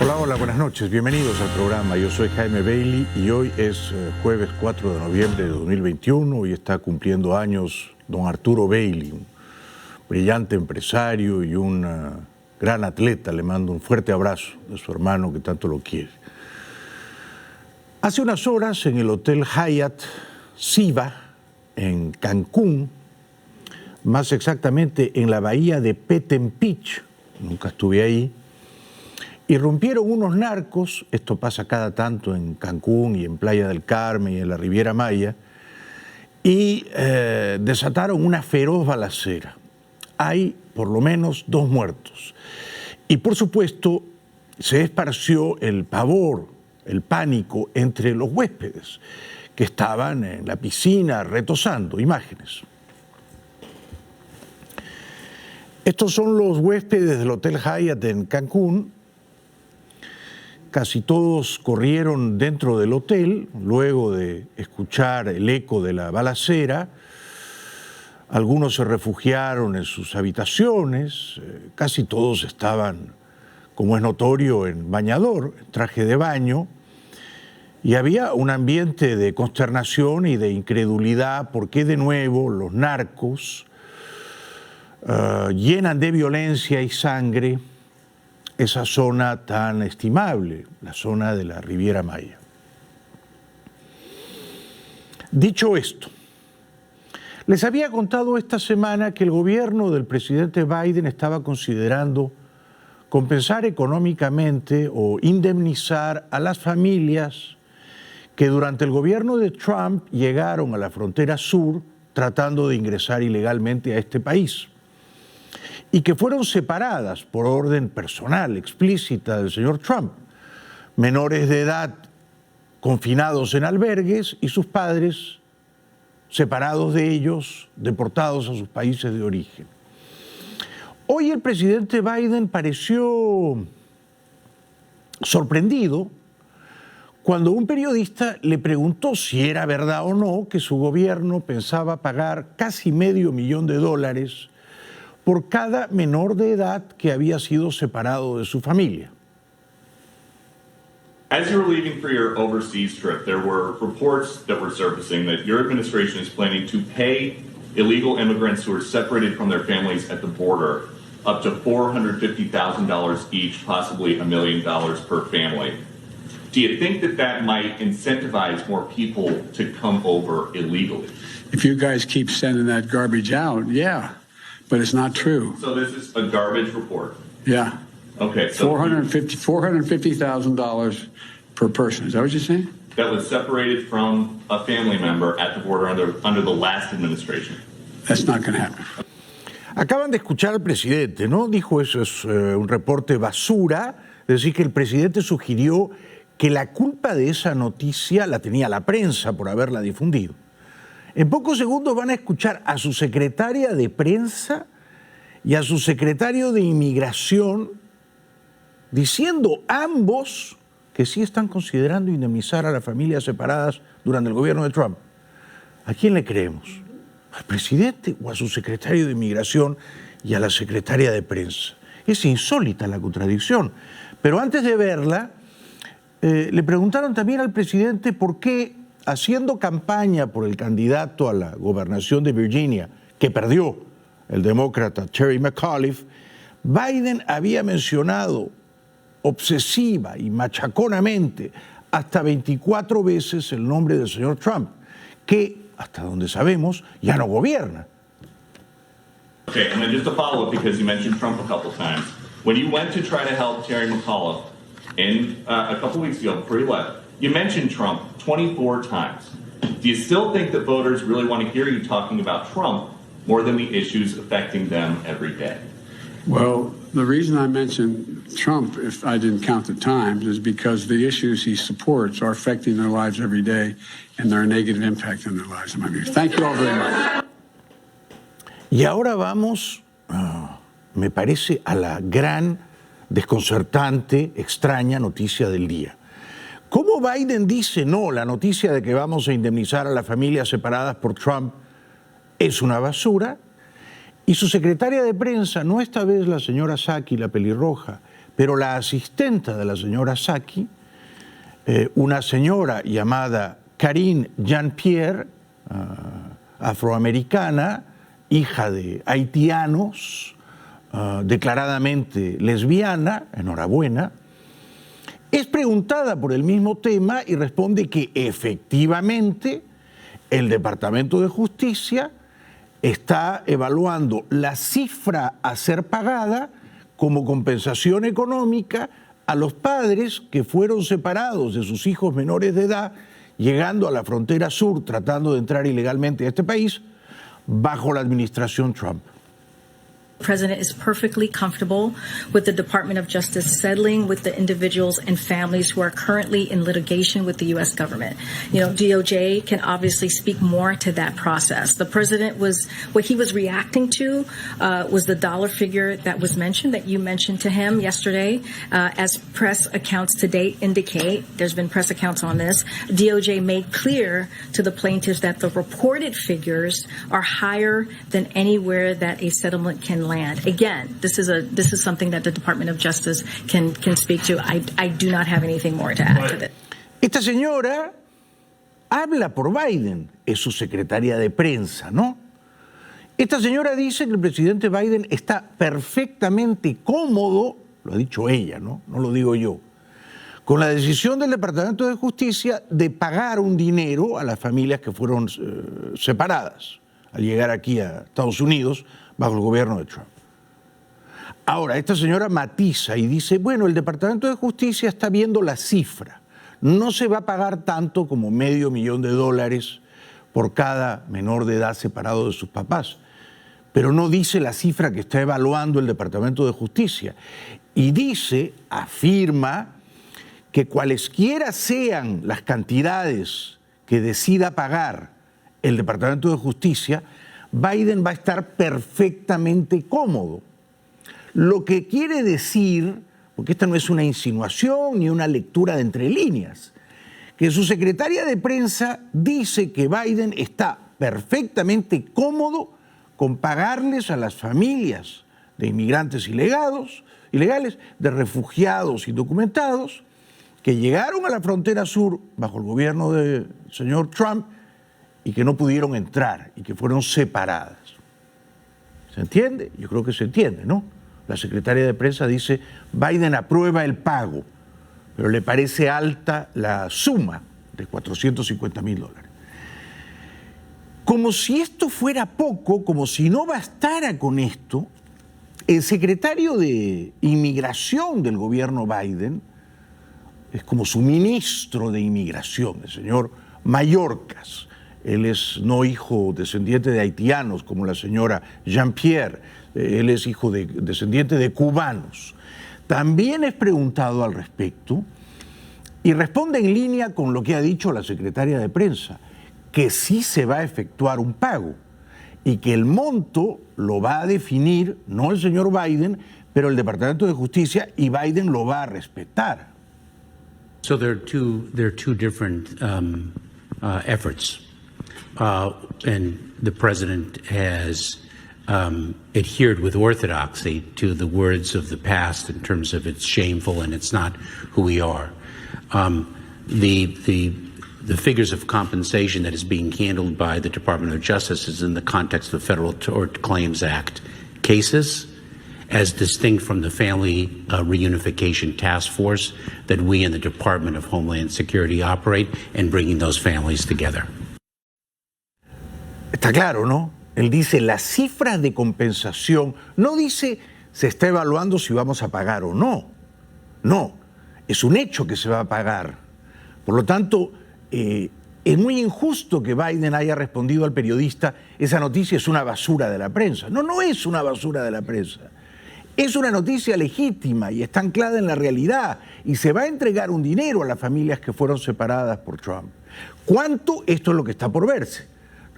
Hola, hola, buenas noches. Bienvenidos al programa. Yo soy Jaime Bailey y hoy es jueves 4 de noviembre de 2021. Hoy está cumpliendo años don Arturo Bailey, un brillante empresario y un gran atleta. Le mando un fuerte abrazo de su hermano que tanto lo quiere. Hace unas horas en el Hotel Hyatt Ziva, en Cancún, más exactamente en la bahía de Petén-Pich, nunca estuve ahí, irrumpieron unos narcos, esto pasa cada tanto en Cancún y en Playa del Carmen y en la Riviera Maya, y desataron una feroz balacera. Hay por lo menos 2 muertos. Y por supuesto se esparció el pavor, el pánico entre los huéspedes que estaban en la piscina retosando imágenes. Estos son los huéspedes del Hotel Hyatt en Cancún. Casi todos corrieron dentro del hotel luego de escuchar el eco de la balacera. Algunos se refugiaron en sus habitaciones. Casi todos estaban, como es notorio, en bañador, en traje de baño. Y había un ambiente de consternación y de incredulidad porque de nuevo los narcos llenan de violencia y sangre esa zona tan estimable, la zona de la Riviera Maya. Dicho esto, les había contado esta semana que el gobierno del presidente Biden estaba considerando compensar económicamente o indemnizar a las familias que durante el gobierno de Trump llegaron a la frontera sur tratando de ingresar ilegalmente a este país y que fueron separadas por orden personal explícita del señor Trump, menores de edad confinados en albergues y sus padres separados de ellos, deportados a sus países de origen. Hoy el presidente Biden pareció sorprendido cuando un periodista le preguntó si era verdad o no que su gobierno pensaba pagar casi $500,000 por cada menor de edad que había sido separado de su familia. As you were leaving for your overseas trip, there were reports that were surfacing that your administration is planning to pay illegal immigrants who are separated from their families at the border up to $450,000 each, possibly $1 million per family. Do you think that that might incentivize more people to come over illegally? If you guys keep sending that garbage out, yeah. But it's not true. So this is a garbage report? Yeah. Okay. So $450,000 per person. Is that what you're saying? That was separated from a family member at the border under the last administration. That's not going to happen. Acaban de escuchar al presidente, ¿no? Dijo eso es un reporte basura, es decir, que el presidente sugirió que la culpa de esa noticia la tenía la prensa por haberla difundido. En pocos segundos van a escuchar a su secretaria de prensa y a su secretario de inmigración diciendo ambos que sí están considerando indemnizar a las familias separadas durante el gobierno de Trump. ¿A quién le creemos? ¿Al presidente o a su secretario de inmigración y a la secretaria de prensa? Es insólita la contradicción. Pero antes de verla, le preguntaron también al presidente por qué, haciendo campaña por el candidato a la gobernación de Virginia, que perdió el demócrata Terry McAuliffe, Biden había mencionado obsesiva y machaconamente hasta 24 veces el nombre del señor Trump, que, hasta donde sabemos, ya no gobierna. Okay, and then just a follow-up, because you mentioned Trump a couple times. When you went to try to help Terry McAuliffe a couple weeks ago before you left, you mentioned Trump 24 times. Do you still think that voters really want to hear you talking about Trump more than the issues affecting them every day? Well, the reason I mentioned Trump, if I didn't count the times, is because the issues he supports are affecting their lives every day, and they're a negative impact on their lives, in my view. Thank you all very much. Y ahora vamos, me parece, a la gran, desconcertante, extraña noticia del día. ¿Cómo Biden dice no? La noticia de que vamos a indemnizar a las familias separadas por Trump es una basura. Y su secretaria de prensa, no esta vez la señora Psaki, la pelirroja, pero la asistenta de la señora Psaki, una señora llamada Karine Jean-Pierre, afroamericana, hija de haitianos, declaradamente lesbiana, enhorabuena, es preguntada por el mismo tema y responde que efectivamente el Departamento de Justicia está evaluando la cifra a ser pagada como compensación económica a los padres que fueron separados de sus hijos menores de edad, llegando a la frontera sur, tratando de entrar ilegalmente a este país, bajo la administración Trump. The president is perfectly comfortable with the Department of Justice settling with the individuals and families who are currently in litigation with the U.S. government. You know, DOJ can obviously speak more to that process. The president what he was reacting to was the dollar figure that was mentioned, that you mentioned to him yesterday. As press accounts to date indicate, there's been press accounts on this, DOJ made clear to the plaintiffs that the reported figures are higher than anywhere that a settlement can land. Again, this is something that the Department of Justice can speak to. I do not have anything more to add to this. Esta señora habla por Biden, es su secretaria de prensa, ¿no? Esta señora dice que el presidente Biden está perfectamente cómodo, lo ha dicho ella, ¿no? No lo digo yo, con la decisión del Departamento de Justicia de pagar un dinero a las familias que fueron separadas al llegar aquí a Estados Unidos bajo el gobierno de Trump. Ahora, esta señora matiza y dice, bueno, el Departamento de Justicia está viendo la cifra. No se va a pagar tanto como $500,000 por cada menor de edad separado de sus papás, pero no dice la cifra que está evaluando el Departamento de Justicia. Y dice, afirma, que cualesquiera sean las cantidades que decida pagar el Departamento de Justicia, Biden va a estar perfectamente cómodo. Lo que quiere decir, porque esta no es una insinuación ni una lectura de entre líneas, que su secretaria de prensa dice que Biden está perfectamente cómodo con pagarles a las familias de inmigrantes ilegales, de refugiados indocumentados, que llegaron a la frontera sur bajo el gobierno del señor Trump y que no pudieron entrar y que fueron separadas. ¿Se entiende? Yo creo que se entiende, ¿no? La secretaria de prensa dice, Biden aprueba el pago, pero le parece alta la suma de $450,000. Como si esto fuera poco, como si no bastara con esto, el secretario de Inmigración del gobierno Biden es como su ministro de Inmigración, el señor Mayorkas. Él es no hijo descendiente de haitianos como la señora Jean-Pierre, él es hijo descendiente de cubanos. También es preguntado al respecto y responde en línea con lo que ha dicho la secretaria de prensa, que sí se va a efectuar un pago y que el monto lo va a definir no el señor Biden, pero el Departamento de Justicia, y Biden lo va a respetar. So there are two different efforts. And the president has adhered with orthodoxy to the words of the past in terms of it's shameful and it's not who we are. The figures of compensation that is being handled by the Department of Justice is in the context of the Federal Tort Claims Act cases, as distinct from the Family Reunification Task Force that we in the Department of Homeland Security operate in bringing those families together. Está claro, ¿no? Él dice las cifras de compensación, no dice se está evaluando si vamos a pagar o no. No, es un hecho que se va a pagar. Por lo tanto, es muy injusto que Biden haya respondido al periodista, esa noticia es una basura de la prensa. No, no es una basura de la prensa. Es una noticia legítima y está anclada en la realidad y se va a entregar un dinero a las familias que fueron separadas por Trump. ¿Cuánto? Esto es lo que está por verse.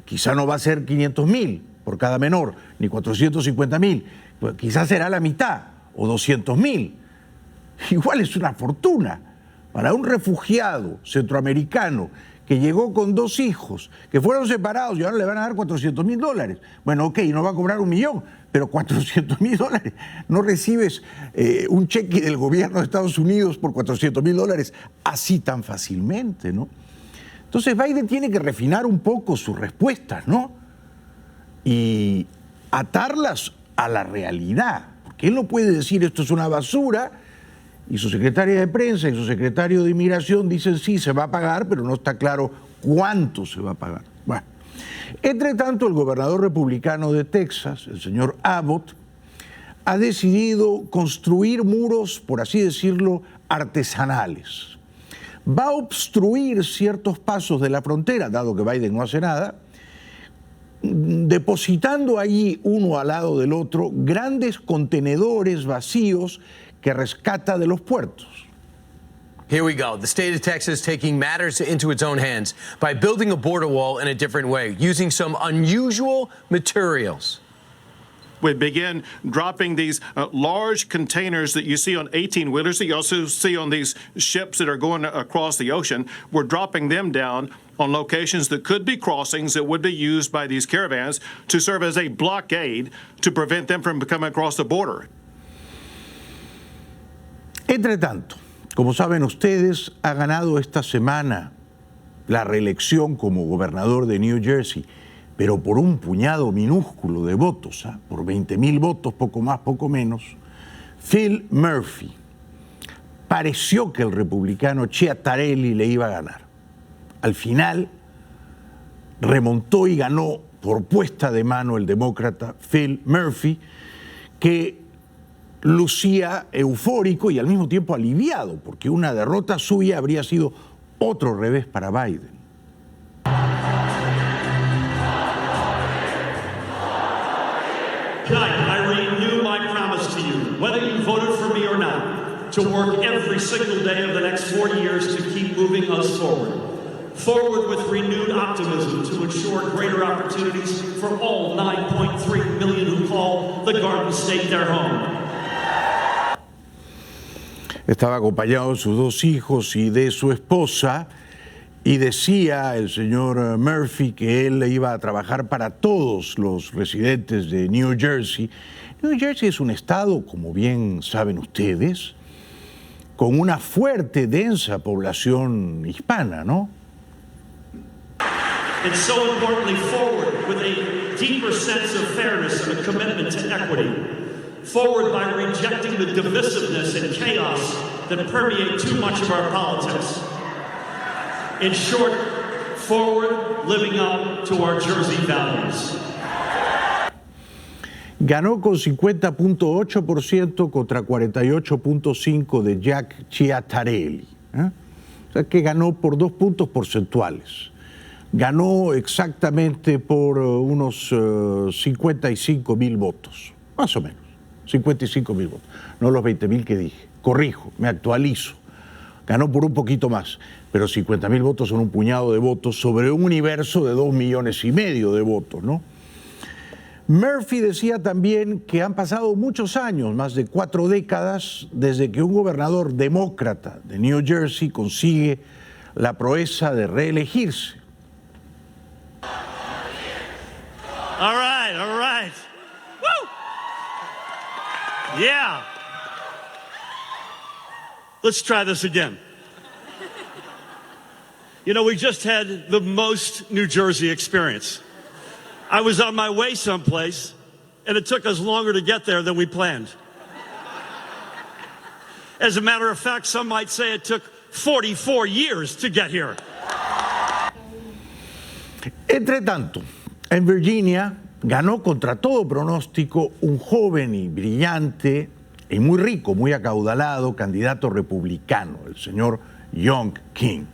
Quizá no va a ser 500,000 por cada menor, ni 450,000. Pues quizás será la mitad o 200,000. Igual es una fortuna para un refugiado centroamericano que llegó con 2 hijos, que fueron separados y ahora le van a dar $400.000. Bueno, ok, no va a cobrar $1 millón, pero $400.000. No recibes un cheque del gobierno de Estados Unidos por $400.000 así tan fácilmente, ¿no? Entonces Biden tiene que refinar un poco sus respuestas, ¿no? Y atarlas a la realidad, porque él no puede decir esto es una basura y su secretaria de prensa y su secretario de inmigración dicen sí, se va a pagar, pero no está claro cuánto se va a pagar. Bueno, entre tanto, el gobernador republicano de Texas, el señor Abbott, ha decidido construir muros, por así decirlo, artesanales. Va a obstruir ciertos pasos de la frontera, dado que Biden no hace nada, depositando allí, uno al lado del otro, grandes contenedores vacíos que rescata de los puertos. Here we go. The state of Texas taking matters into its own hands by building a border wall in a different way, using some unusual materials. We begin dropping these large containers that you see on 18-wheelers that you also see on these ships that are going across the ocean. We're dropping them down on locations that could be crossings that would be used by these caravans to serve as a blockade to prevent them from coming across the border. Entre tanto, como saben ustedes, ha ganado esta semana la reelección como gobernador de New Jersey, pero por un puñado minúsculo de votos, por 20.000 votos, poco más, poco menos, Phil Murphy. Pareció que el republicano Chiattarelli le iba a ganar. Al final, remontó y ganó por puesta de mano el demócrata Phil Murphy, que lucía eufórico y al mismo tiempo aliviado, porque una derrota suya habría sido otro revés para Biden. Tonight, I renew my promise to you, whether you voted for me or not, to work every single day of the next 4 years to keep moving us forward. Forward with renewed optimism to ensure greater opportunities for all 9.3 million who call the Garden State their home. Estaba acompañado de sus 2 hijos y de su esposa, y decía el señor Murphy que él iba a trabajar para todos los residentes de New Jersey. New Jersey es un estado, como bien saben ustedes, con una fuerte, densa población hispana, ¿no? And so importantly, forward with a deeper sense of fairness and a commitment to equity. Forward by rejecting the divisiveness and chaos that permeate too much of our politics. In short, forward living up to our Jersey values. Ganó con 50.8% contra 48.5% de Jack Chiattarelli. O sea que ganó por 2 puntos porcentuales. Ganó exactamente por unos 55.000 votos, más o menos. 55.000 votos, no los 20.000 que dije. Corrijo, me actualizo. Ganó por un poquito más, pero 50.000 votos son un puñado de votos sobre un universo de 2,5 millones de votos, ¿no? Murphy decía también que han pasado muchos años, más de 4 décadas, desde que un gobernador demócrata de New Jersey consigue la proeza de reelegirse. All right, all right. Woo! Yeah. Let's try this again. You know, we just had the most New Jersey experience. I was on my way someplace, and it took us longer to get there than we planned. As a matter of fact, some might say it took 44 years to get here. Entre tanto, en Virginia ganó contra todo pronóstico un joven y brillante y muy rico, muy acaudalado candidato republicano, el señor Young King.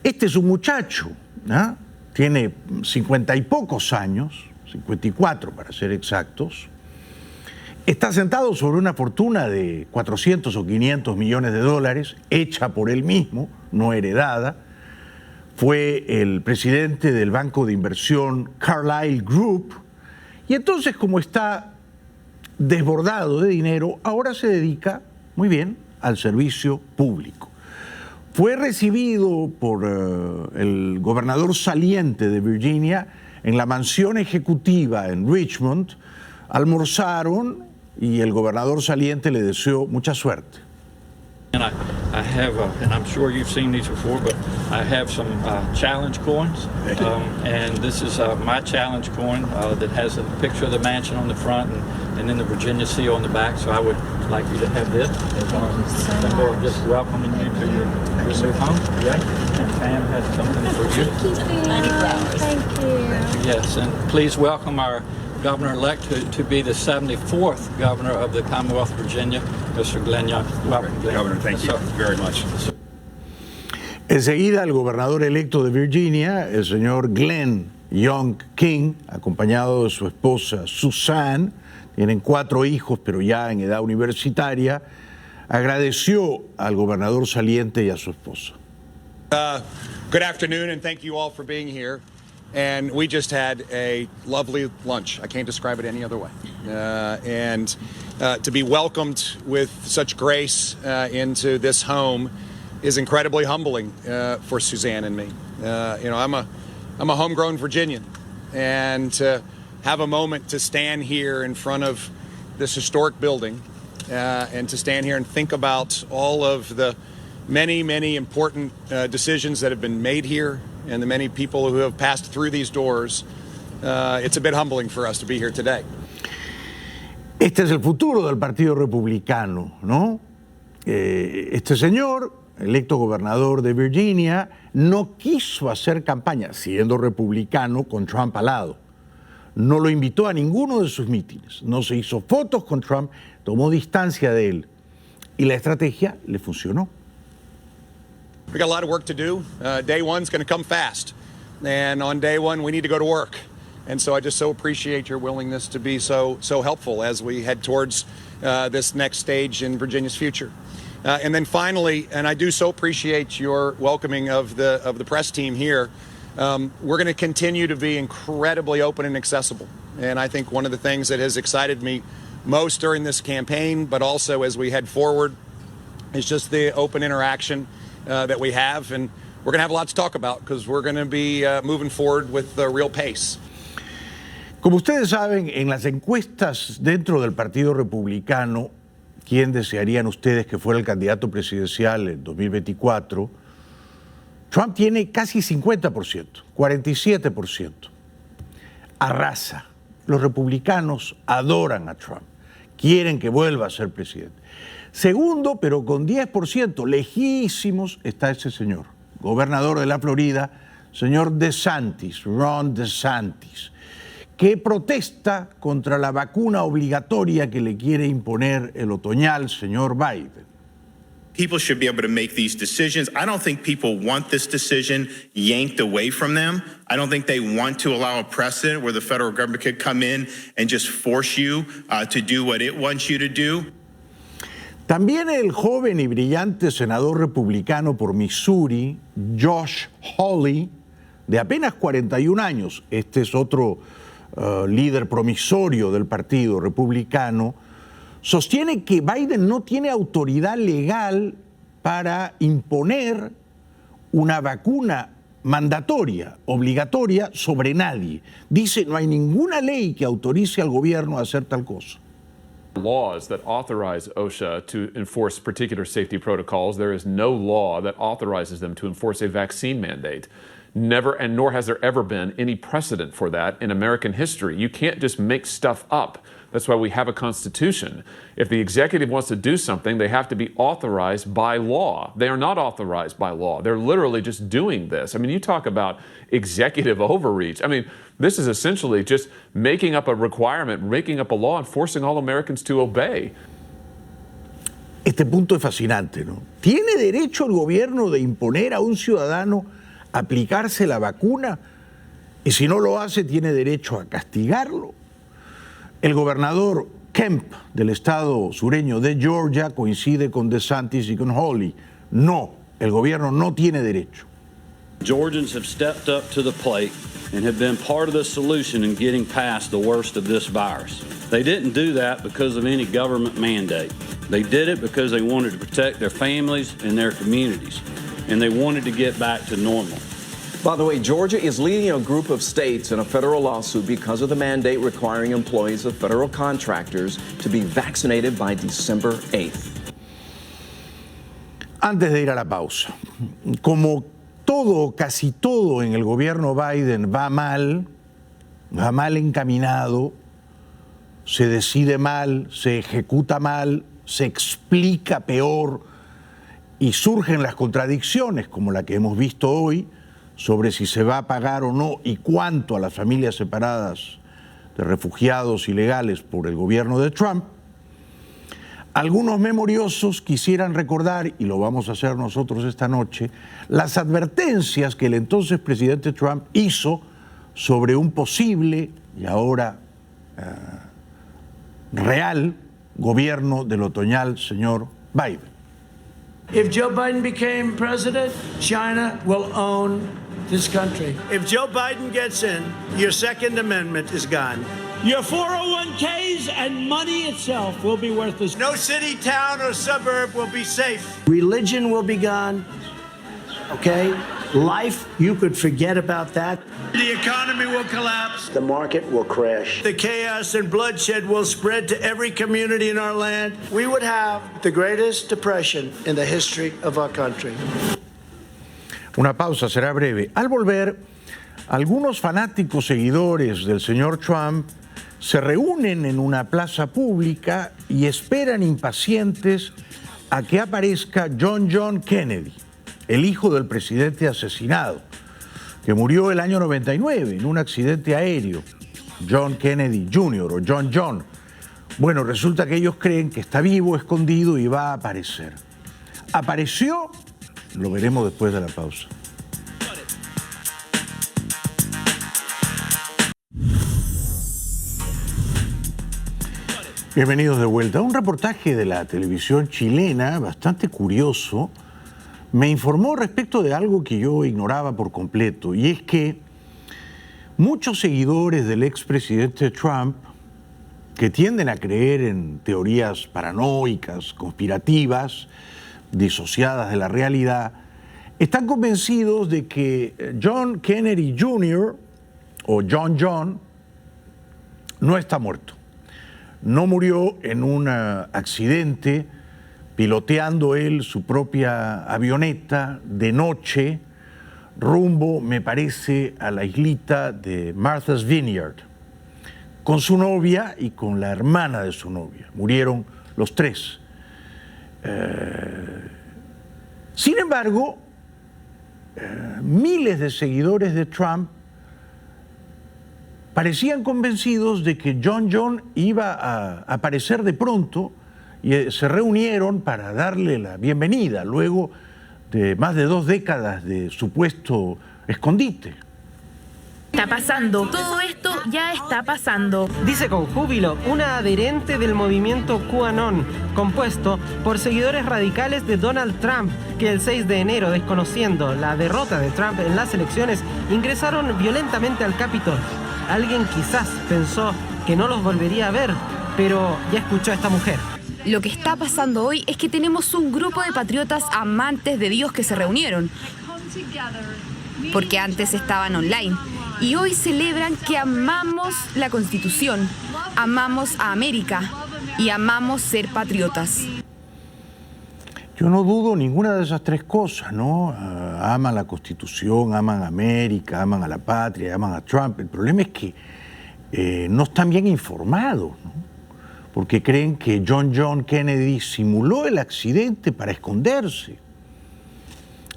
Este es un muchacho, ¿no? Tiene 50 y pocos años, 54 para ser exactos. Está sentado sobre una fortuna de 400 o 500 millones de dólares, hecha por él mismo, no heredada. Fue el presidente del banco de inversión Carlyle Group, y entonces, como está desbordado de dinero, ahora se dedica, muy bien, al servicio público. fue recibido por el gobernador saliente de Virginia en la mansión ejecutiva en Richmond. Almorzaron y el gobernador saliente le deseó mucha suerte. And I have, and I'm sure you've seen these before, but I have some challenge coins. And this is my challenge coin that has a picture of the mansion on the front and then the Virginia seal on the back. So I would like you to have this as our symbol of just welcoming you to your new home. Yeah. And Pam has something for you. Thank you. Yes, and please welcome our Governor-elect to be the 74th Governor of the Commonwealth of Virginia, Mr. Glenn Young. Welcome, Glenn. Governor, thank you very much. Enseguida, el gobernador electo de Virginia, el señor Glenn Young King, acompañado de su esposa Suzanne, tienen 4 hijos, pero ya en edad universitaria, agradeció al gobernador saliente y a su esposa. Good afternoon, and thank you all for being here. And we just had a lovely lunch. I can't describe it any other way. And to be welcomed with such grace into this home is incredibly humbling for Suzanne and me. I'm a homegrown Virginian, and to have a moment to stand here in front of this historic building and to stand here and think about all of the many, many important decisions that have been made here and the many people who have passed through these doors, it's a bit humbling for us to be here today. Este es el futuro del Partido Republicano, ¿no? Este señor, electo gobernador de Virginia, no quiso hacer campaña, siendo republicano, con Trump al lado. No lo invitó a ninguno de sus mítines, no se hizo fotos con Trump, tomó distancia de él. Y la estrategia le funcionó. We got a lot of work to do. Day one's going to come fast. And on day one, we need to go to work. And so I just so appreciate your willingness to be so helpful as we head towards this next stage in Virginia's future. And then finally, and I do so appreciate your welcoming of the press team here, we're going to continue to be incredibly open and accessible. And I think one of the things that has excited me most during this campaign, but also as we head forward, is just the open interaction that we have, and we're going to have a lot to talk about because we're going to be moving forward with the real pace. Como ustedes saben, en las encuestas dentro del Partido Republicano, ¿quién desearían ustedes que fuera el candidato presidencial en 2024? Trump tiene casi 50%, 47%. Arrasa. Los republicanos adoran a Trump, quieren que vuelva a ser presidente. Segundo, pero con 10%, lejísimos, está ese señor, gobernador de la Florida, señor DeSantis, Ron DeSantis, que protesta contra la vacuna obligatoria que le quiere imponer el otoñal señor Biden. People should be able to make these decisions. I don't think people want this decision yanked away from them. I don't think they want to allow a precedent where the federal government could come in and just force you to do what it wants you to do. También el joven y brillante senador republicano por Missouri, Josh Hawley, de apenas 41 años, este es otro líder promisorio del Partido Republicano, sostiene que Biden no tiene autoridad legal para imponer una vacuna mandatoria, obligatoria, sobre nadie. Dice, no hay ninguna ley que autorice al gobierno a hacer tal cosa. Laws that authorize OSHA to enforce particular safety protocols. There is no law that authorizes them to enforce a vaccine mandate. Never, and nor has there ever been any precedent for that in American history. You can't just make stuff up. That's why we have a constitution. If the executive wants to do something, they have to be authorized by law. They are not authorized by law. They're literally just doing this. I mean, you talk about executive overreach. I mean, this is essentially just making up a requirement, making up a law, and forcing all Americans to obey. Este punto es fascinante, ¿no? ¿Tiene derecho el gobierno de imponer a un ciudadano aplicarse la vacuna? Y si no lo hace, ¿tiene derecho a castigarlo? El gobernador Kemp del estado sureño de Georgia coincide con DeSantis y con Hawley. No, el gobierno no tiene derecho. Georgians have stepped up to the plate and have been part of the solution in getting past the worst of this virus. They didn't do that because of any government mandate. They did it because they wanted to protect their families and their communities. and they wanted to get back to normal. By the way, Georgia is leading a group of states in a federal lawsuit because of the mandate requiring employees of federal contractors to be vaccinated by December 8th. Antes de ir a la pausa, como todo, casi todo en el gobierno Biden va mal encaminado, se decide mal, se ejecuta mal, se explica peor y surgen las contradicciones como la que hemos visto hoy sobre si se va a pagar o no y cuánto a las familias separadas de refugiados ilegales por el gobierno de Trump. Algunos memoriosos quisieran recordar, y lo vamos a hacer nosotros esta noche, las advertencias que el entonces presidente Trump hizo sobre un posible y ahora real gobierno del otoñal señor Biden. If Joe Biden became president, China will own this country. If Joe Biden gets in, your Second Amendment is gone. Your 401ks and money itself will be worthless. No city, town, or suburb will be safe. Religion will be gone. Okay? Life, you could forget about that. The economy will collapse. The market will crash. The chaos and bloodshed will spread to every community in our land. We would have the greatest depression in the history of our country. Una pausa, será breve. Al volver, algunos fanáticos seguidores del señor Trump se reúnen en una plaza pública y esperan impacientes a que aparezca John Kennedy, el hijo del presidente asesinado, que murió el año 99 en un accidente aéreo. John Kennedy Jr. o John. Bueno, resulta que ellos creen que está vivo, escondido y va a aparecer. ¿Apareció? Lo veremos después de la pausa. Bienvenidos de vuelta. Un reportaje de la televisión chilena, bastante curioso, me informó respecto de algo que yo ignoraba por completo, y es que muchos seguidores del expresidente Trump, que tienden a creer en teorías paranoicas, conspirativas, disociadas de la realidad, están convencidos de que John Kennedy Jr. o John no está muerto. No murió en un accidente piloteando él su propia avioneta de noche rumbo, me parece, a la islita de Martha's Vineyard, con su novia y con la hermana de su novia. Murieron los tres. Sin embargo, miles de seguidores de Trump parecían convencidos de que John iba a aparecer de pronto y se reunieron para darle la bienvenida luego de más de 2 décadas de supuesto escondite. Está pasando, todo esto ya está pasando. Dice con júbilo una adherente del movimiento QAnon, compuesto por seguidores radicales de Donald Trump, que el 6 de enero, desconociendo la derrota de Trump en las elecciones, ingresaron violentamente al Capitol. Alguien quizás pensó que no los volvería a ver, pero ya escuchó a esta mujer. Lo que está pasando hoy es que tenemos un grupo de patriotas amantes de Dios que se reunieron, porque antes estaban online, y hoy celebran que amamos la Constitución, amamos a América y amamos ser patriotas. Yo no dudo ninguna de esas 3 cosas, ¿no? Aman la Constitución, aman a América, aman a la patria, aman a Trump. El problema es que no están bien informados, ¿no? Porque creen que John Kennedy simuló el accidente para esconderse.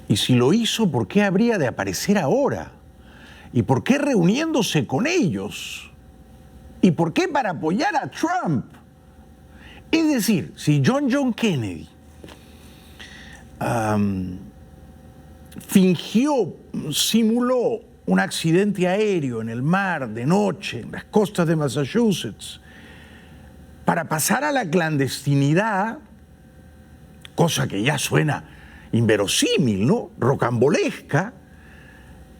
Y si lo hizo, ¿por qué habría de aparecer ahora? ¿Y por qué reuniéndose con ellos? ¿Y por qué para apoyar a Trump? Es decir, si John Kennedy simuló un accidente aéreo en el mar de noche, en las costas de Massachusetts, para pasar a la clandestinidad, cosa que ya suena inverosímil, ¿no? Rocambolesca,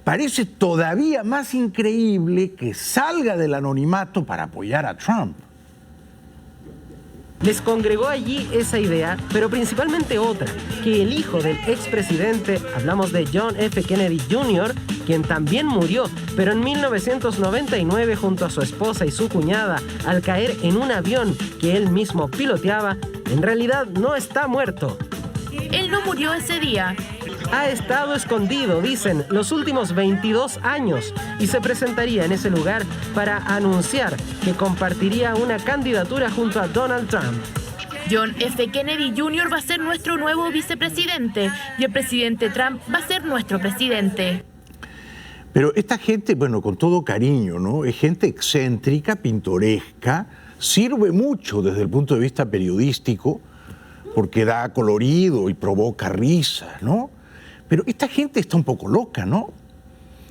parece todavía más increíble que salga del anonimato para apoyar a Trump. Les congregó allí esa idea, pero principalmente otra, que el hijo del expresidente, hablamos de John F. Kennedy Jr., quien también murió, pero en 1999 junto a su esposa y su cuñada, al caer en un avión que él mismo piloteaba, en realidad no está muerto. Él no murió ese día. Ha estado escondido, dicen, los últimos 22 años y se presentaría en ese lugar para anunciar que compartiría una candidatura junto a Donald Trump. John F. Kennedy Jr. va a ser nuestro nuevo vicepresidente y el presidente Trump va a ser nuestro presidente. Pero esta gente, bueno, con todo cariño, ¿no? Es gente excéntrica, pintoresca, sirve mucho desde el punto de vista periodístico porque da colorido y provoca risas, ¿no? Pero esta gente está un poco loca, ¿no?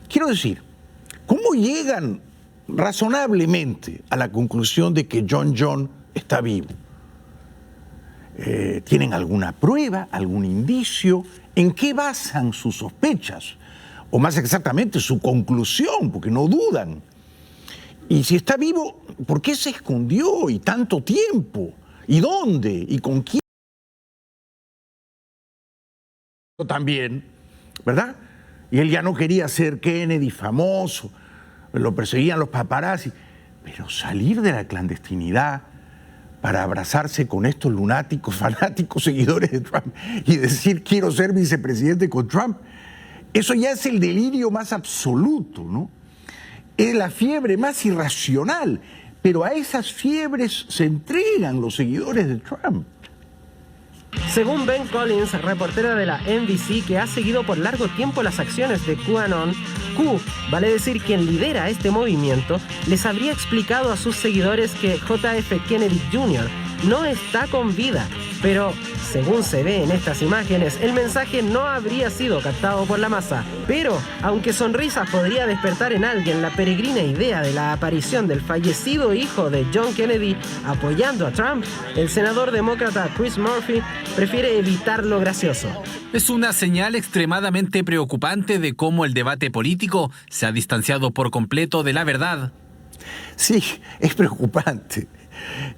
Quiero decir, ¿cómo llegan razonablemente a la conclusión de que John está vivo? ¿Tienen alguna prueba, algún indicio? ¿En qué basan sus sospechas? O más exactamente, su conclusión, porque no dudan. Y si está vivo, ¿por qué se escondió y tanto tiempo? ¿Y dónde? ¿Y con quién? También, ¿verdad? Y él ya no quería ser Kennedy famoso, lo perseguían los paparazzi, pero salir de la clandestinidad para abrazarse con estos lunáticos, fanáticos, seguidores de Trump y decir quiero ser vicepresidente con Trump, eso ya es el delirio más absoluto, ¿no? Es la fiebre más irracional, pero a esas fiebres se entregan los seguidores de Trump. Según Ben Collins, reportera de la NBC que ha seguido por largo tiempo las acciones de QAnon, Q, vale decir quien lidera este movimiento, les habría explicado a sus seguidores que JF Kennedy Jr. no está con vida, pero según se ve en estas imágenes, el mensaje no habría sido captado por la masa. Pero, aunque sonrisas podría despertar en alguien la peregrina idea de la aparición del fallecido hijo de John Kennedy apoyando a Trump, el senador demócrata Chris Murphy prefiere evitar lo gracioso. Es una señal extremadamente preocupante de cómo el debate político se ha distanciado por completo de la verdad. Sí, es preocupante.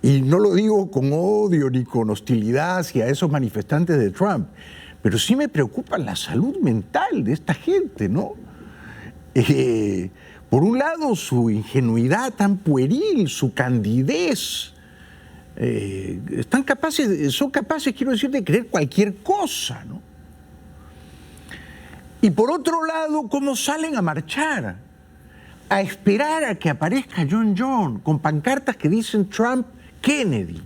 Y no lo digo con odio ni con hostilidad hacia esos manifestantes de Trump, pero sí me preocupa la salud mental de esta gente, ¿no? Por un lado, su ingenuidad tan pueril, su candidez, son capaces, quiero decir, de creer cualquier cosa, ¿no? Y por otro lado, cómo salen a marchar, a esperar a que aparezca John con pancartas que dicen Trump-Kennedy.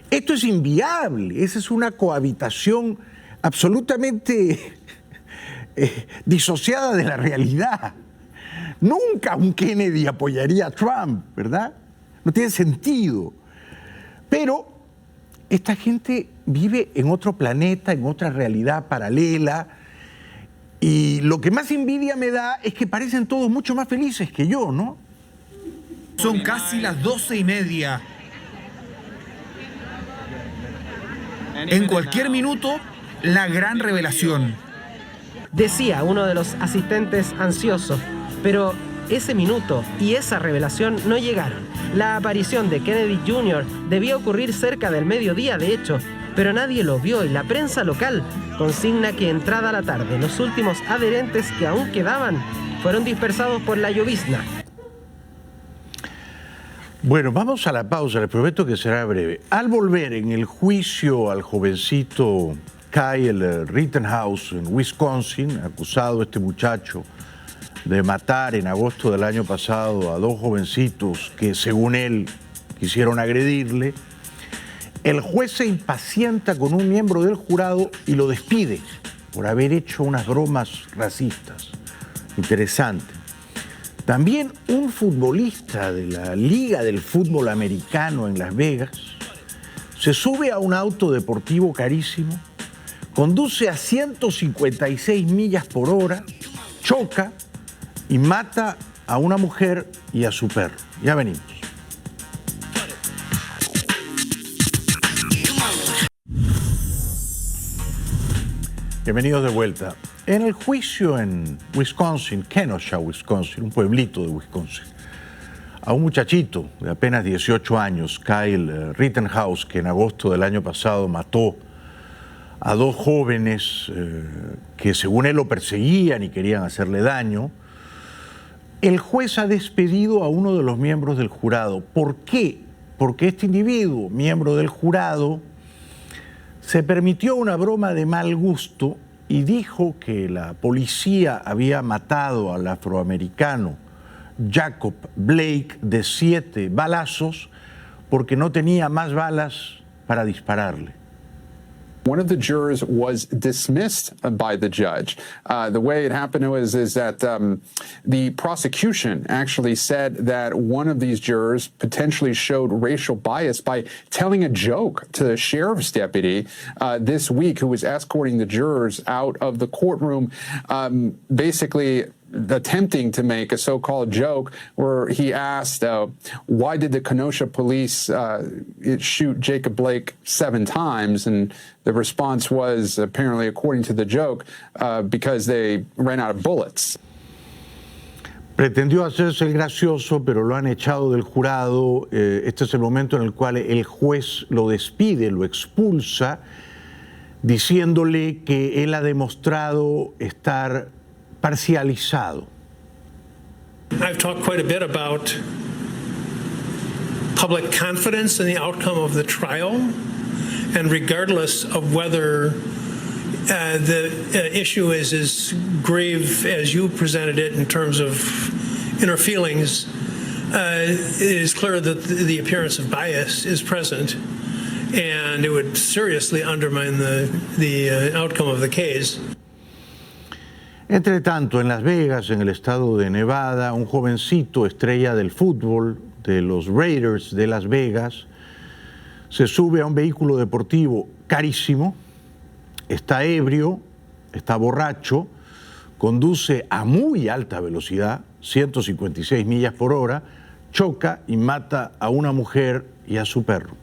Esto es inviable, esa es una cohabitación absolutamente disociada de la realidad. Nunca un Kennedy apoyaría a Trump, ¿verdad? No tiene sentido. Pero esta gente vive en otro planeta, en otra realidad paralela. Y lo que más envidia me da es que parecen todos mucho más felices que yo, ¿no? Son casi las 12:30. En cualquier minuto, la gran revelación. Decía uno de los asistentes ansioso, pero ese minuto y esa revelación no llegaron. La aparición de Kennedy Jr. debía ocurrir cerca del mediodía, de hecho, pero nadie lo vio y la prensa local consigna que entrada la tarde los últimos adherentes que aún quedaban fueron dispersados por la llovizna. Bueno, vamos a la pausa, les prometo que será breve. Al volver en el juicio al jovencito Kyle Rittenhouse en Wisconsin, acusado este muchacho de matar en agosto del año pasado a dos jovencitos que según él quisieron agredirle, el juez se impacienta con un miembro del jurado y lo despide por haber hecho unas bromas racistas. Interesante. También un futbolista de la Liga del Fútbol Americano en Las Vegas se sube a un auto deportivo carísimo, conduce a 156 millas por hora, choca y mata a una mujer y a su perro. Ya venimos. Bienvenidos de vuelta. En el juicio en Wisconsin, Kenosha, Wisconsin, un pueblito de Wisconsin, a un muchachito de apenas 18 años, Kyle Rittenhouse, que en agosto del año pasado mató a dos jóvenes que según él lo perseguían y querían hacerle daño. El juez ha despedido a uno de los miembros del jurado. ¿Por qué? Porque este individuo, miembro del jurado, se permitió una broma de mal gusto y dijo que la policía había matado al afroamericano Jacob Blake de 7 balazos porque no tenía más balas para dispararle. One of the jurors was dismissed by the judge. The way it happened is that the prosecution actually said that one of these jurors potentially showed racial bias by telling a joke to the sheriff's deputy this week who was escorting the jurors out of the courtroom, basically attempting to make a so-called joke where he asked, why did the Kenosha police shoot Jacob Blake 7 times? And the response was, apparently, according to the joke, because they ran out of bullets. Pretendió hacerse el gracioso, pero lo han echado del jurado. Este es el momento en el cual el juez lo despide, lo expulsa, diciéndole que él ha demostrado estar parcializado. I've talked quite a bit about public confidence in the outcome of the trial, and regardless of whether the issue is as grave as you presented it in terms of inner feelings, it is clear that the appearance of bias is present, and it would seriously undermine the outcome of the case. Entre tanto, en Las Vegas, en el estado de Nevada, un jovencito estrella del fútbol de los Raiders de Las Vegas se sube a un vehículo deportivo carísimo, está ebrio, está borracho, conduce a muy alta velocidad, 156 millas por hora, choca y mata a una mujer y a su perro.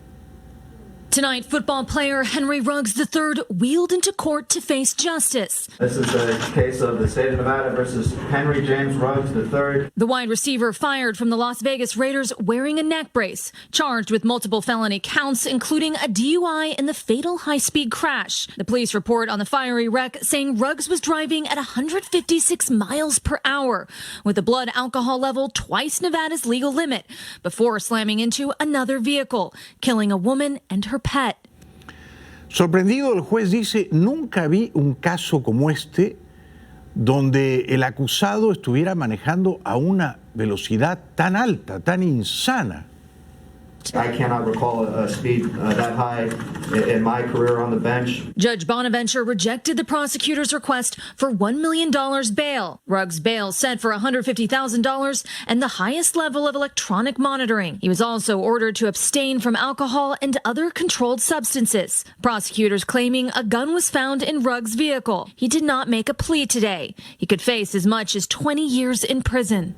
Tonight, football player Henry Ruggs III wheeled into court to face justice. This is the case of the state of Nevada versus Henry James Ruggs III. The wide receiver fired from the Las Vegas Raiders wearing a neck brace, charged with multiple felony counts, including a DUI in the fatal high-speed crash. The police report on the fiery wreck saying Ruggs was driving at 156 miles per hour, with a blood alcohol level twice Nevada's legal limit, before slamming into another vehicle, killing a woman and her pet. Sorprendido, el juez dice, nunca vi un caso como este donde el acusado estuviera manejando a una velocidad tan alta, tan insana. I cannot recall a speed that high in my career on the bench. Judge Bonaventure rejected the prosecutor's request for $1 million bail. Ruggs' bail set for $150,000 and the highest level of electronic monitoring. He was also ordered to abstain from alcohol and other controlled substances. Prosecutors claiming a gun was found in Ruggs' vehicle. He did not make a plea today. He could face as much as 20 years in prison.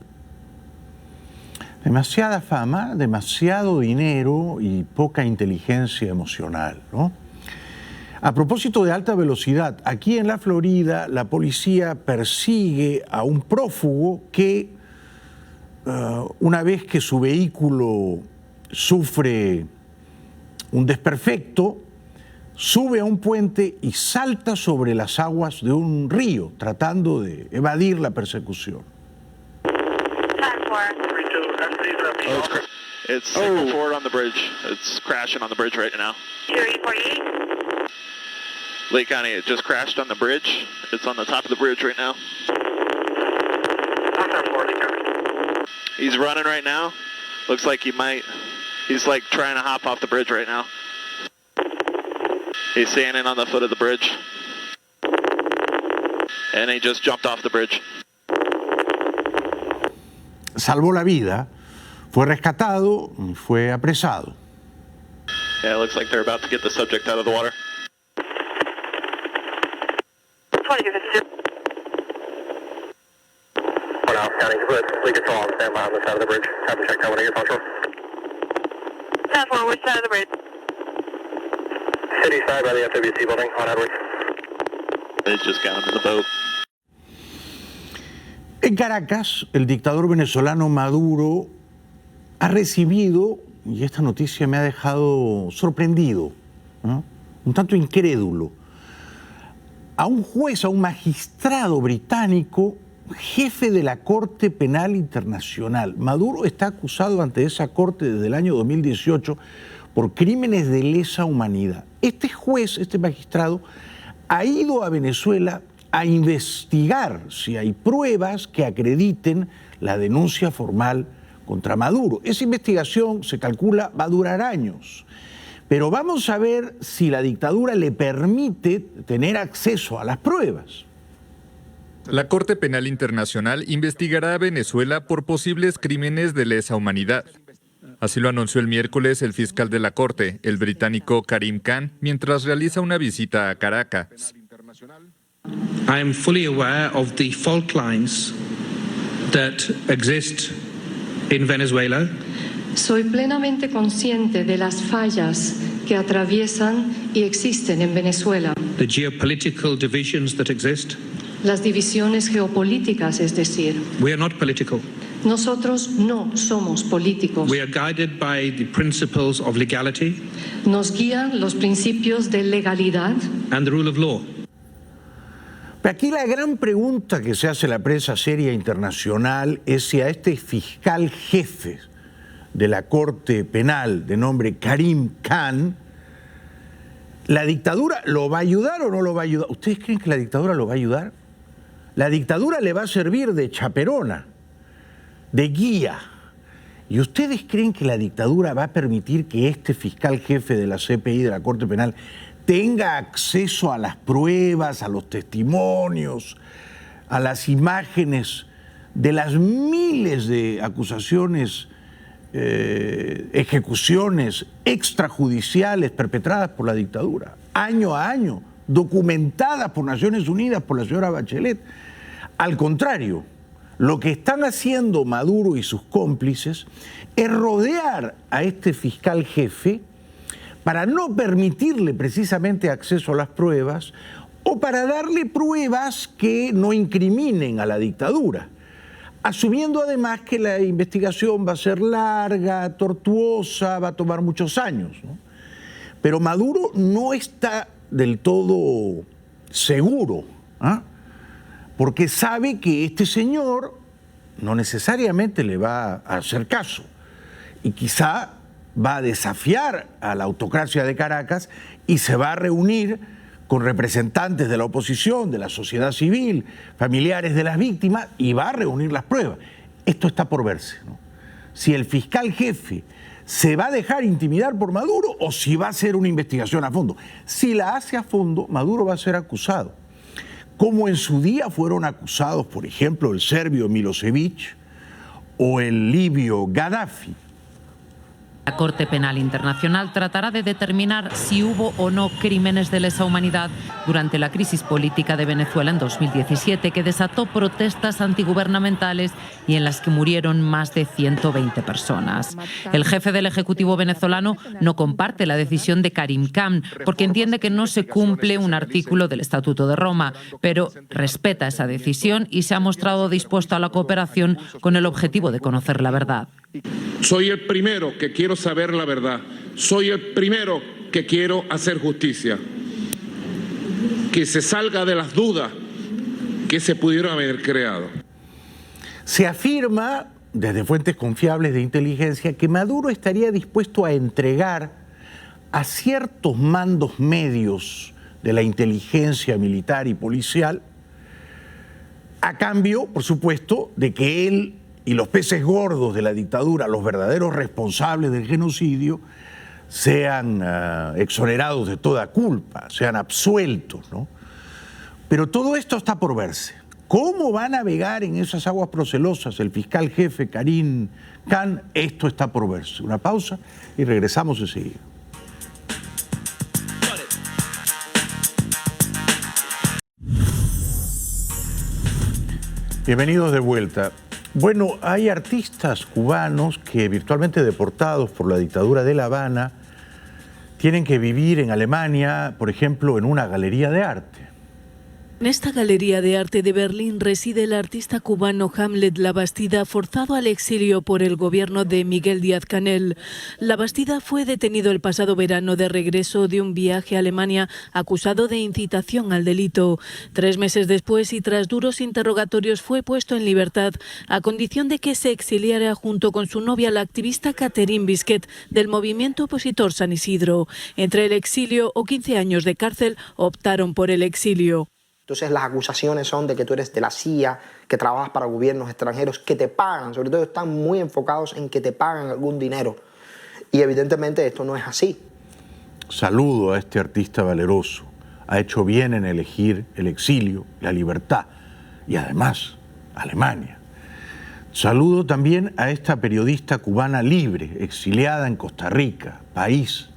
Demasiada fama, demasiado dinero y poca inteligencia emocional, ¿no? A propósito de alta velocidad, aquí en la Florida la policía persigue a un prófugo que una vez que su vehículo sufre un desperfecto, sube a un puente y salta sobre las aguas de un río, tratando de evadir la persecución. It's signal forward on the bridge. It's crashing on the bridge right now. 48. Lake County, it just crashed on the bridge. It's on the top of the bridge right now. He's running right now. Looks like he's like trying to hop off the bridge right now. He's standing on the foot of the bridge. And he just jumped off the bridge. Salvó la vida. Fue rescatado y fue apresado. Yeah, it looks like they're about to get the subject out of the water. County, we control on standby on the side of the bridge. Have to check out when I get control. 10-4, which side of the bridge? City side by the FWC building on Edwards. They just got him in the boat. En Caracas, el dictador venezolano Maduro ha recibido, y esta noticia me ha dejado sorprendido, ¿no?, un tanto incrédulo, a un juez, a un magistrado británico, jefe de la Corte Penal Internacional. Maduro está acusado ante esa corte desde el año 2018 por crímenes de lesa humanidad. Este juez, este magistrado, ha ido a Venezuela a investigar si hay pruebas que acrediten la denuncia formal contra Maduro. Esa investigación, se calcula, va a durar años. Pero vamos a ver si la dictadura le permite tener acceso a las pruebas. La Corte Penal Internacional investigará a Venezuela por posibles crímenes de lesa humanidad. Así lo anunció el miércoles el fiscal de la Corte, el británico Karim Khan, mientras realiza una visita a Caracas. I am fully aware of the fault lines that exist in Venezuela. Soy plenamente consciente de las fallas que atraviesan y existen en Venezuela. The geopolitical divisions that exist. Las divisiones geopolíticas, es decir. We are not political. Nosotros no somos políticos. We are guided by the principles of legality. Nos guían los principios de legalidad. And the rule of law. Aquí la gran pregunta que se hace la prensa seria internacional es si a este fiscal jefe de la Corte Penal de nombre Karim Khan, ¿la dictadura lo va a ayudar o no lo va a ayudar? ¿Ustedes creen que la dictadura lo va a ayudar? La dictadura le va a servir de chaperona, de guía. ¿Y ustedes creen que la dictadura va a permitir que este fiscal jefe de la CPI, de la Corte Penal, tenga acceso a las pruebas, a los testimonios, a las imágenes de las miles de acusaciones, ejecuciones extrajudiciales perpetradas por la dictadura, año a año, documentadas por Naciones Unidas, por la señora Bachelet? Al contrario, lo que están haciendo Maduro y sus cómplices es rodear a este fiscal jefe para no permitirle precisamente acceso a las pruebas o para darle pruebas que no incriminen a la dictadura, asumiendo además que la investigación va a ser larga, tortuosa, va a tomar muchos años, ¿no? Pero Maduro no está del todo seguro, ¿ah?, porque sabe que este señor no necesariamente le va a hacer caso y quizá va a desafiar a la autocracia de Caracas y se va a reunir con representantes de la oposición, de la sociedad civil, familiares de las víctimas, y va a reunir las pruebas. Esto está por verse, ¿no? Si el fiscal jefe se va a dejar intimidar por Maduro o si va a hacer una investigación a fondo. Si la hace a fondo, Maduro va a ser acusado. Como en su día fueron acusados, por ejemplo, el serbio Milosevic o el libio Gaddafi. La Corte Penal Internacional tratará de determinar si hubo o no crímenes de lesa humanidad durante la crisis política de Venezuela en 2017, que desató protestas antigubernamentales y en las que murieron más de 120 personas. El jefe del Ejecutivo venezolano no comparte la decisión de Karim Khan porque entiende que no se cumple un artículo del Estatuto de Roma, pero respeta esa decisión y se ha mostrado dispuesto a la cooperación con el objetivo de conocer la verdad. Soy el primero que quiero saber la verdad. Soy el primero que quiero hacer justicia. Que se salga de las dudas que se pudieron haber creado. Se afirma desde fuentes confiables de inteligencia que Maduro estaría dispuesto a entregar a ciertos mandos medios de la inteligencia militar y policial a cambio, por supuesto, de que él y los peces gordos de la dictadura, los verdaderos responsables del genocidio, sean exonerados de toda culpa, sean absueltos, ¿no? Pero todo esto está por verse. ¿Cómo va a navegar en esas aguas procelosas el fiscal jefe Karim Khan? Esto está por verse. Una pausa y regresamos enseguida. Bienvenidos de vuelta. Bueno, hay artistas cubanos que, virtualmente deportados por la dictadura de La Habana, tienen que vivir en Alemania, por ejemplo, en una galería de arte. En esta galería de arte de Berlín reside el artista cubano Hamlet Labastida, forzado al exilio por el gobierno de Miguel Díaz-Canel. Labastida fue detenido el pasado verano de regreso de un viaje a Alemania acusado de incitación al delito. 3 meses después y tras duros interrogatorios fue puesto en libertad a condición de que se exiliara junto con su novia, la activista Catherine Bisquet, del movimiento opositor San Isidro. Entre el exilio o 15 años de cárcel optaron por el exilio. Entonces las acusaciones son de que tú eres de la CIA, que trabajas para gobiernos extranjeros, que te pagan, sobre todo están muy enfocados en que te pagan algún dinero. Y evidentemente esto no es así. Saludo a este artista valeroso. Ha hecho bien en elegir el exilio, la libertad y además Alemania. Saludo también a esta periodista cubana libre, exiliada en Costa Rica, país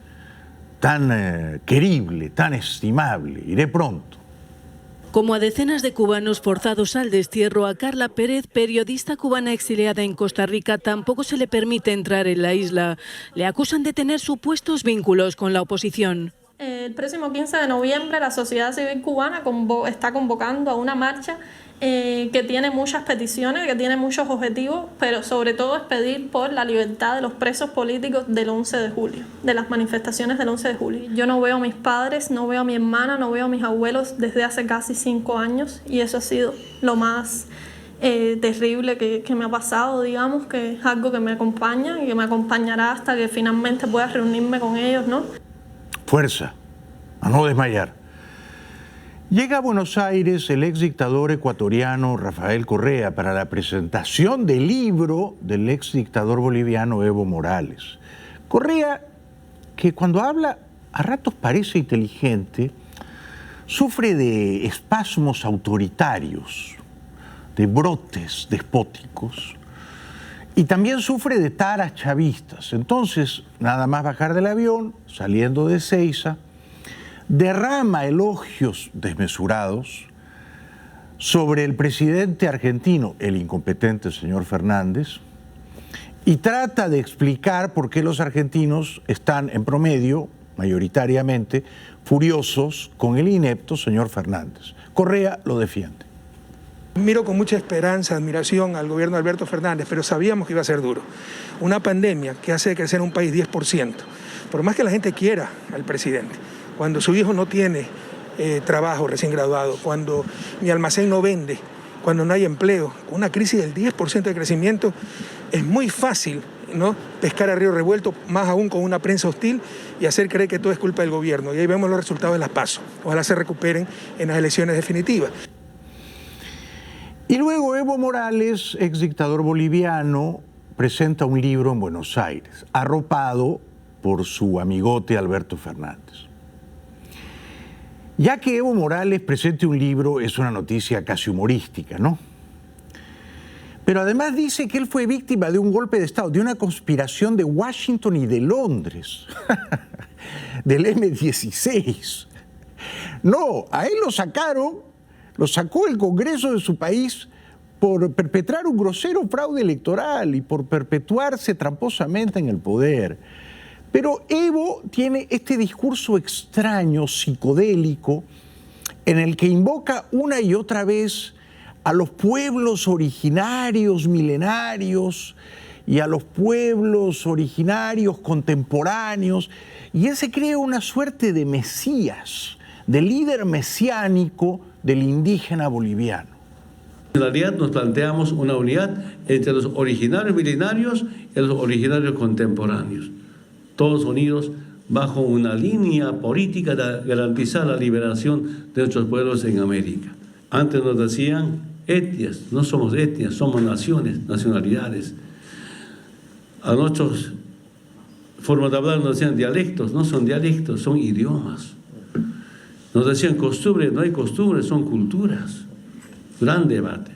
tan querible, tan estimable. Iré pronto. Como a decenas de cubanos forzados al destierro, a Carla Pérez, periodista cubana exiliada en Costa Rica, tampoco se le permite entrar en la isla. Le acusan de tener supuestos vínculos con la oposición. El próximo 15 de noviembre la sociedad civil cubana está convocando a una marcha que tiene muchas peticiones, que tiene muchos objetivos, pero sobre todo es pedir por la libertad de los presos políticos del 11 de julio, de las manifestaciones del 11 de julio. Yo no veo a mis padres, no veo a mi hermana, no veo a mis abuelos desde hace casi 5 años y eso ha sido lo más terrible que me ha pasado, digamos, que es algo que me acompaña y que me acompañará hasta que finalmente pueda reunirme con ellos, ¿no? Fuerza, a no desmayar. Llega a Buenos Aires el ex dictador ecuatoriano Rafael Correa para la presentación del libro del ex dictador boliviano Evo Morales. Correa, que cuando habla a ratos parece inteligente, sufre de espasmos autoritarios, de brotes despóticos y también sufre de taras chavistas. Entonces, nada más bajar del avión, saliendo de Ezeiza, derrama elogios desmesurados sobre el presidente argentino, el incompetente señor Fernández, y trata de explicar por qué los argentinos están en promedio, mayoritariamente, furiosos con el inepto señor Fernández. Correa lo defiende. Miro con mucha esperanza, admiración al gobierno de Alberto Fernández, pero sabíamos que iba a ser duro. Una pandemia que hace crecer un país 10%. Por más que la gente quiera al presidente, cuando su hijo no tiene trabajo recién graduado, cuando mi almacén no vende, cuando no hay empleo, con una crisis del 10% de crecimiento, es muy fácil, ¿no?, pescar a río revuelto, más aún con una prensa hostil y hacer creer que todo es culpa del gobierno. Y ahí vemos los resultados de las PASO. Ojalá se recuperen en las elecciones definitivas. Y luego Evo Morales, ex dictador boliviano, presenta un libro en Buenos Aires, arropado por su amigote Alberto Fernández. Ya que Evo Morales presente un libro es una noticia casi humorística, ¿no? Pero además dice que él fue víctima de un golpe de Estado, de una conspiración de Washington y de Londres, del M-16. No, a él lo sacó el Congreso de su país por perpetrar un grosero fraude electoral y por perpetuarse tramposamente en el poder. Pero Evo tiene este discurso extraño, psicodélico, en el que invoca una y otra vez a los pueblos originarios milenarios y a los pueblos originarios contemporáneos, y él se cree una suerte de mesías, de líder mesiánico del indígena boliviano. En realidad nos planteamos una unidad entre los originarios milenarios y los originarios contemporáneos, todos unidos bajo una línea política de garantizar la liberación de nuestros pueblos en América. Antes nos decían etnias, no somos etnias, somos naciones, nacionalidades. A nuestros formas de hablar nos decían dialectos, no son dialectos, son idiomas. Nos decían costumbres, no hay costumbres, son culturas. Gran debate.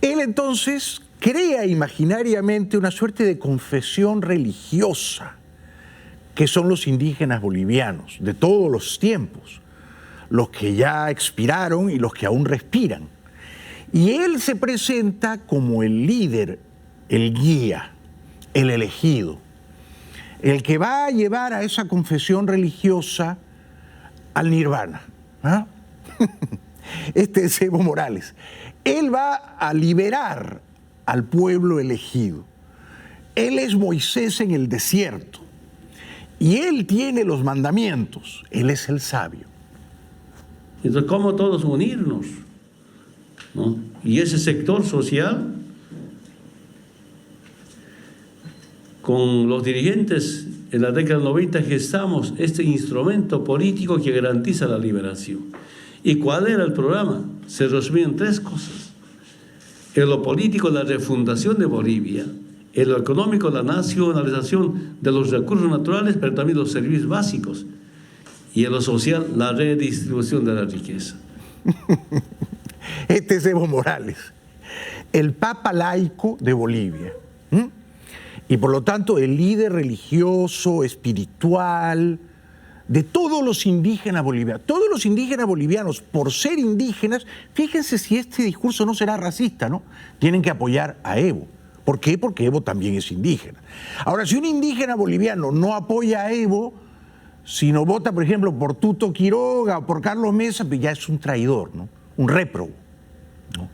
Él entonces crea imaginariamente una suerte de confesión religiosa, que son los indígenas bolivianos de todos los tiempos, los que ya expiraron y los que aún respiran. Y él se presenta como el líder, el guía, el elegido, el que va a llevar a esa confesión religiosa al nirvana, ¿ah? Este es Evo Morales. Él va a liberar al pueblo elegido. Él es Moisés en el desierto. Y él tiene los mandamientos. Él es el sabio. Entonces, ¿cómo todos unirnos? ¿No? Y ese sector social, con los dirigentes en la década del 90 gestamos este instrumento político que garantiza la liberación. ¿Y cuál era el programa? Se resumía en 3 cosas. En lo político, la refundación de Bolivia. En lo económico, la nacionalización de los recursos naturales, pero también los servicios básicos. Y en lo social, la redistribución de la riqueza. Este es Evo Morales, el papa laico de Bolivia. Y por lo tanto, el líder religioso, espiritual, de todos los indígenas bolivianos. Todos los indígenas bolivianos, por ser indígenas, fíjense si este discurso no será racista, ¿no? Tienen que apoyar a Evo. ¿Por qué? Porque Evo también es indígena. Ahora, si un indígena boliviano no apoya a Evo, sino vota, por ejemplo, por Tuto Quiroga o por Carlos Mesa, pues ya es un traidor, ¿no? Un réprobo, ¿no?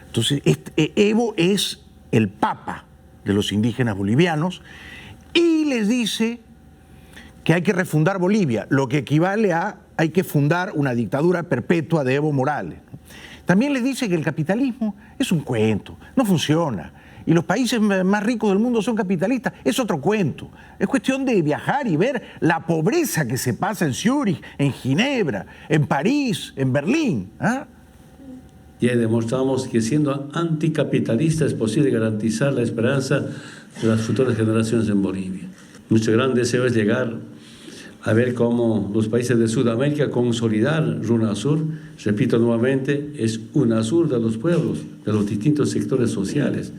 Entonces, Evo es el papa de los indígenas bolivianos y les dice que hay que refundar Bolivia, lo que equivale a hay que fundar una dictadura perpetua de Evo Morales. También les dice que el capitalismo es un cuento, no funciona. Y los países más ricos del mundo son capitalistas, es otro cuento. Es cuestión de viajar y ver la pobreza que se pasa en Zúrich, en Ginebra, en París, en Berlín. Y ahí demostramos que siendo anticapitalista es posible garantizar la esperanza de las futuras generaciones en Bolivia. Nuestro gran deseo es llegar a ver cómo los países de Sudamérica consolidar UNASUR, repito nuevamente, es UNASUR de los pueblos, de los distintos sectores sociales,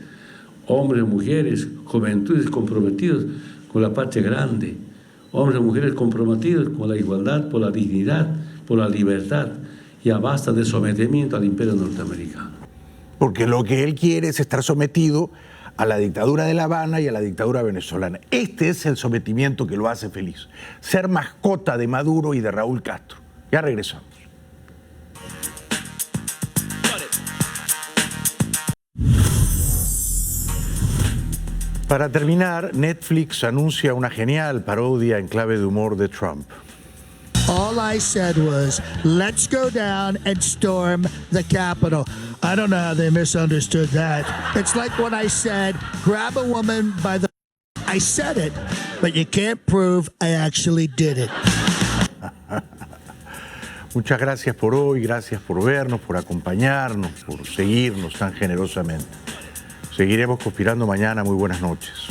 hombres, mujeres, juventudes comprometidos con la patria grande, hombres y mujeres comprometidos con la igualdad, por la dignidad, por la libertad, ya basta de sometimiento al imperio norteamericano. Porque lo que él quiere es estar sometido a la dictadura de La Habana y a la dictadura venezolana. Este es el sometimiento que lo hace feliz. Ser mascota de Maduro y de Raúl Castro. Ya regresamos. Para terminar, Netflix anuncia una genial parodia en clave de humor de Trump. All I said was, let's go down and storm the Capitol. I don't know how they misunderstood that. It's like when I said, grab a woman by the... I said it, but you can't prove I actually did it. Muchas gracias por hoy, gracias por vernos, por acompañarnos, por seguirnos tan generosamente. Seguiremos conspirando mañana. Muy buenas noches.